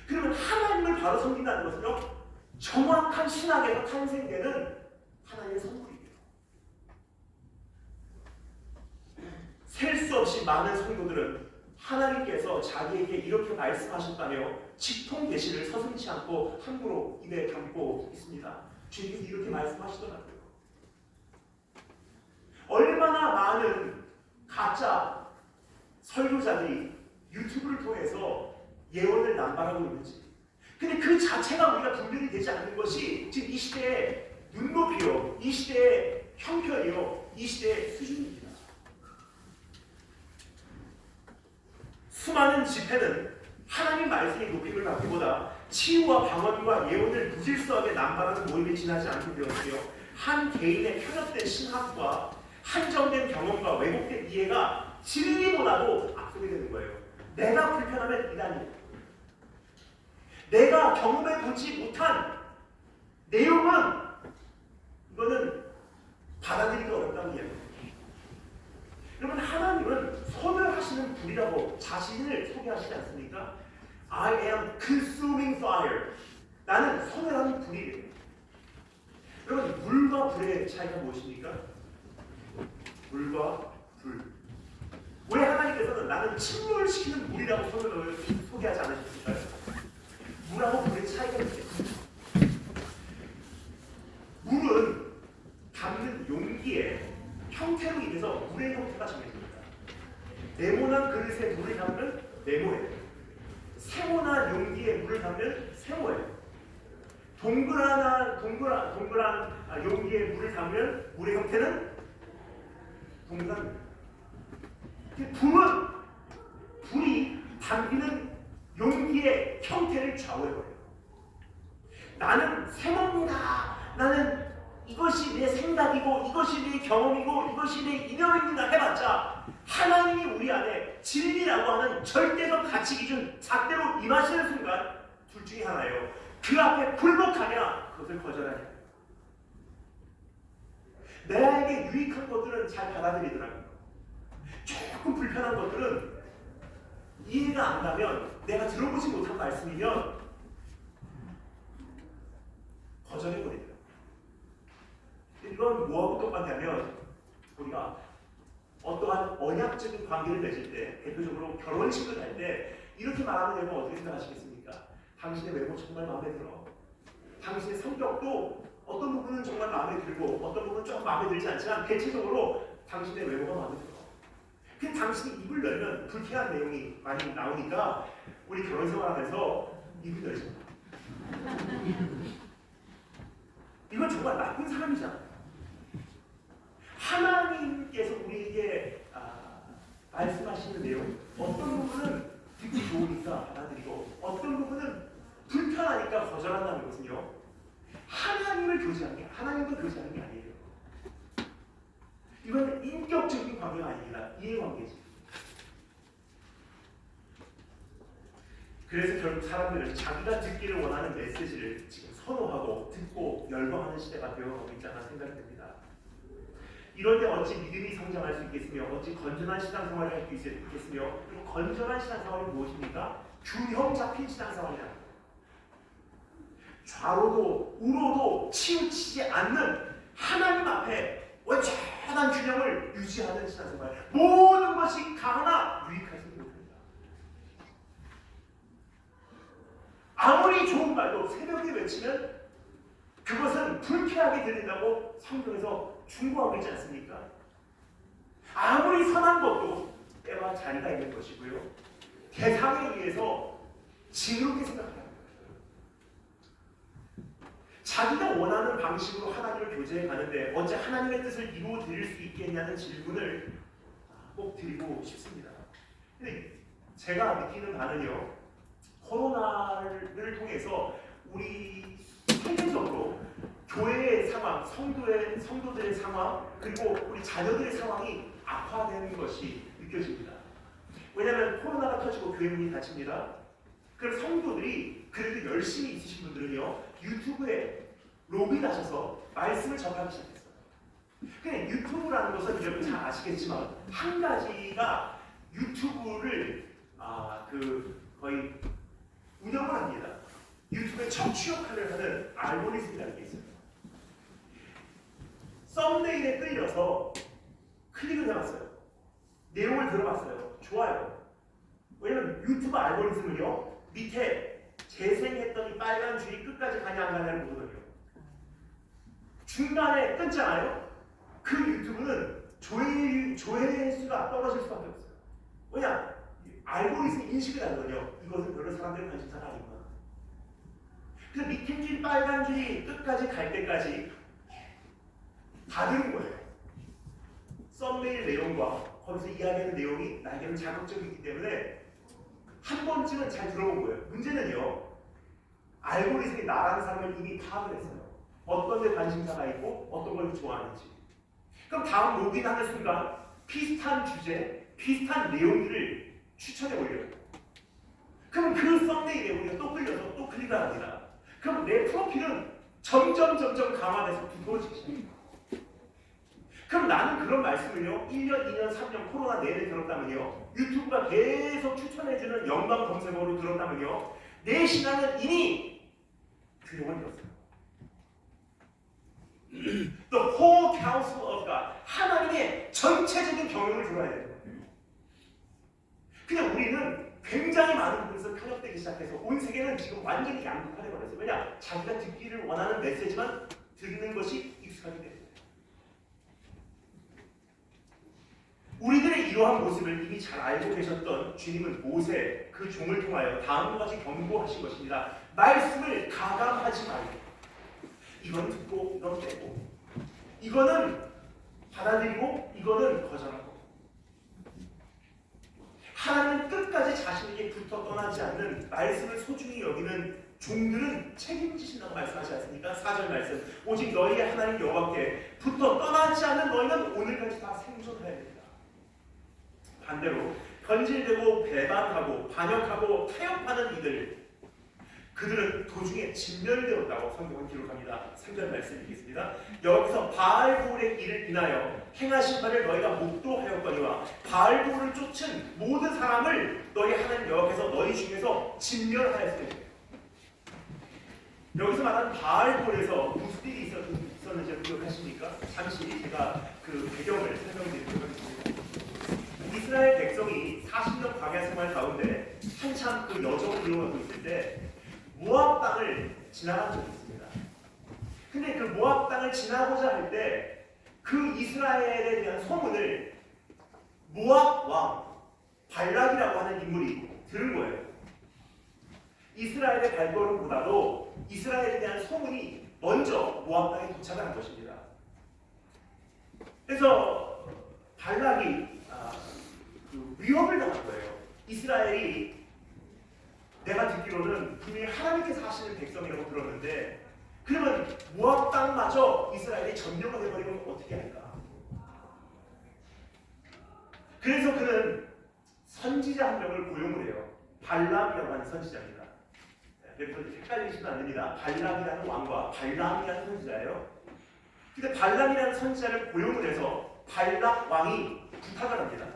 그러면 하나님을 바로 섬긴다는 것은요, 정확한 신학에서 탄생되는 하나님의 선물이에요. 셀 수 없이 많은 성도들은 하나님께서 자기에게 이렇게 말씀하셨다며 직통계시를 서슴지 않고 함부로 입에 담고 있습니다. 주님께서 이렇게 말씀하시더라고요. 얼마나 많은 가짜 설교자들이 유튜브를 통해서 예언을 남발하고 있는지. 근데 그 자체가 우리가 분별이 되지 않는 것이 지금 이 시대의 눈높이요, 이 시대의 형편이요, 이 시대의 수준입니다. 수많은 집회는 하나님 말씀의 높임을 받기보다 치유와 방언과 예언을 무질서하게 남발하는 모임에 지나지 않게 되었고요. 한 개인의 편협된 신학과 한정된 경험과 왜곡된 이해가 진리보다도 앞서게 되는 거예요. 내가 불편하면 이단이, 내가 경험해 보지 못한 내용은 이거는 받아들이기 어렵다는 이야기입니다. 여러분, 하나님은 소멸하시는 불이라고 자신을 소개하시지 않습니까? I am consuming fire. 나는 소멸하는 불이에요. 여러분, 물과 불의 차이가 무엇입니까? 물과 불. 왜 하나님께서는 나는 침몰시키는 물이라고 소개하지 않으셨을까요? 물하고 불의 차이가 있어요. 물은 담는 용기의 형태로 인해서 물의 형태가 정해집니다. 네모난 그릇에 물을 담는 네모예요. 세모난 용기에 물을 담는 세모예요. 동그란 용기에 물을 담으면 물의 형태는 동그란. 불이 담기는 용기의 형태를 좌우해버려요. 나는 세모입니다. 나는 이것이 내 생각이고 이것이 내 경험이고 이것이 내 이념입니다 해봤자 하나님이 우리 안에 진리라고 하는 절대적 가치 기준 잣대로 임하시는 순간 둘 중에 하나예요. 그 앞에 굴복하냐 그것을 거절하냐. 내게 유익한 것들은 잘 받아들이더라고요. 조금 불편한 것들은 이해가 안 가면, 내가 들어보지 못한 말씀이면 거절해버리더라고요. 이건 뭐하고 똑같냐면, 우리가 어떠한 언약적인 관계를 맺을 때, 대표적으로 결혼식을 할 때 이렇게 말하면 여러분 어떻게 생각하시겠습니까? 당신의 외모 정말 마음에 들어. 당신의 성격도 어떤 부분은 정말 마음에 들고 어떤 부분은 조금 마음에 들지 않지만 대체적으로 당신의 외모가 마음에 들어. 그 당신이 입을 열면 불쾌한 내용이 많이 나오니까 우리 결혼 생활하면서 입을 열지 마. 이건 정말 나쁜 사람이잖아. 하나님께서 우리에게 말씀하시는 내용, 어떤 부분은 듣기 좋으니까 받아들이고 어떤 부분은 불편하니까 거절한다는 것은요, 하나님을 교제하는 게, 하나님과 교제하는 게 아니에요. 이건 인격적인 관계가 아닙니다. 이해관계지. 그래서 결국 사람들은 자기가 듣기를 원하는 메시지를 지금 선호하고 듣고 열광하는 시대가 되어가고 있다는 생각이 듭니다. 이럴 때 어찌 믿음이 성장할 수 있겠으며 어찌 건전한 신앙생활을 할 수 있겠으며, 그리고 건전한 신앙생활이 무엇입니까? 균형 잡힌 신앙생활이다. 좌로도 우로도 치우치지 않는 하나님 앞에 완전한 균형을 유지하는 신앙생활. 모든 것이 강하나 유익할 수 있는 것입니다. 아무리 좋은 말도 새벽에 외치면 그것은 불쾌하게 들린다고 성경에서 중고하고 있지 않습니까? 아무리 선한 것도 때와 자리가 있는 것이고요, 대상에 의해서 지루하게 생각합니다. 자기가 원하는 방식으로 하나님을 교제해 가는데 어찌 하나님의 뜻을 이루어 드릴 수 있겠냐는 질문을 꼭 드리고 싶습니다. 근데 제가 느끼는 바는요, 코로나를 통해서 우리 세계적으로 교회의 상황, 성도들의 상황, 그리고 우리 자녀들의 상황이 악화되는 것이 느껴집니다. 왜냐하면 코로나가 터지고 교회 문이 닫힙니다. 그럼 성도들이 그래도 열심히 있으신 분들은요, 유튜브에 로그인하셔서 말씀을 전하기 시작했어요. 근데 유튜브라는 것은 여러분 잘 아시겠지만 한 가지가 유튜브를 거의 운영을 합니다. 유튜브의 척추 역할을 하는 알고리즘이라는 게 있어요. 썸네일에 끌려서 클릭을 해봤어요. 내용을 들어봤어요. 좋아요. 왜냐면 유튜브 알고리즘은요, 밑에 재생했던 이 빨간 줄이 끝까지 가냐 안 가냐를 보거든요. 중간에 끊잖아요. 그 유튜브는 조회수가 떨어질 수밖에 없어요. 왜냐? 알고리즘이 인식을 하거든요. 이것은 별로 사람들의 관심사가 아니구나. 그래서 밑에 줄 빨간 줄이 끝까지 갈 때까지 다 들은 거예요. 썸네일 내용과 거기서 이야기하는 내용이 나에게는 자극적이기 때문에 한 번쯤은 잘 들어본 거예요. 문제는요, 알고리즘이 나라는 사람을 이미 파악을 했어요. 어떤 데 관심사가 있고 어떤 걸 좋아하는지. 그럼 다음 로그인하는 순간 비슷한 주제, 비슷한 내용들을 추천해 올려요. 그럼 그 썸네일에 우리가 또 끌려서 또 클릭을 합니다. 그럼 내 프로필은 점점 강화돼서 두꺼워지기 시작합니다. 그럼 나는 그런 말씀을요, 1년, 2년, 3년 코로나 내내 들었다면요, 유튜브가 계속 추천해주는 연관 검색어로 들었다면요, 내 신앙은 이미 교용을 잃었어요. The whole counsel of God, 하나님의 전체적인 경영을 들어야 돼요. 그냥 우리는 굉장히 많은 부분에서 편협되기 시작해서 온 세계는 지금 완전히 양극화돼 버렸어요. 왜냐? 자기가 듣기를 원하는 메시지만 듣는 것이 익숙하기 때문에. 우리들의 이러한 모습을 이미 잘 알고 계셨던 주님은 모세 그 종을 통하여 다음과 같이 경고하신 것입니다. 말씀을 가감하지 말고, 이건 듣고 이건 빼고, 이거는 받아들이고 이거는 거절하고. 하나님은 끝까지 자신에게 붙어 떠나지 않는 말씀을 소중히 여기는 종들은 책임지신다고 말씀하지 않습니까? 4절 말씀, 오직 너희의 하나님 여호와께 붙어 떠나지 않는 너희는 오늘까지 다 생존해야 됩니다. 반대로 변질되고 배반하고 반역하고 타협하는 이들, 그들은 도중에 진멸되었다고 성경은 기록합니다. 3절 말씀 읽겠습니다. 여기서 바알보울의 일을 인하여 행하신 바를 너희가 목도하였거니와 바알보울을 쫓은 모든 사람을 너희 하나님 여호와께서 너희 중에서 진멸하였으니. 여기서 말하는 바알보울에서 무슨 일이 있었는지 기억하십니까? 잠시 제가 그 배경을 설명드리도록 하겠습니다. 이스라엘 백성이 40년 광야 생활 가운데 한참 그 여정을 이루어가고 있을 때 모압 땅을 지나간 적이 있습니다. 근데 그 모압 땅을 지나고자 할 때 그 이스라엘에 대한 소문을 모압 왕 발락이라고 하는 인물이 들은 거예요. 이스라엘의 발걸음보다도 이스라엘에 대한 소문이 먼저 모압 땅에 도착을 한 것입니다. 그래서 발락이 위협을 당한 거예요. 이스라엘이 내가 듣기로는 분명히 하나님께서 하시는 백성이라고 들었는데, 그러면 모압 땅마저 이스라엘이 점령을 해버리면 어떻게 할까? 그래서 그는 선지자 한 명을 고용을 해요. 발람이라고 하는 선지자입니다. 여러분 헷갈리시면 안 됩니다. 발람이라는 왕과 발람이라는 선지자예요. 근데 발람이라는 선지자를 고용을 해서 발락 왕이 부탁을 합니다.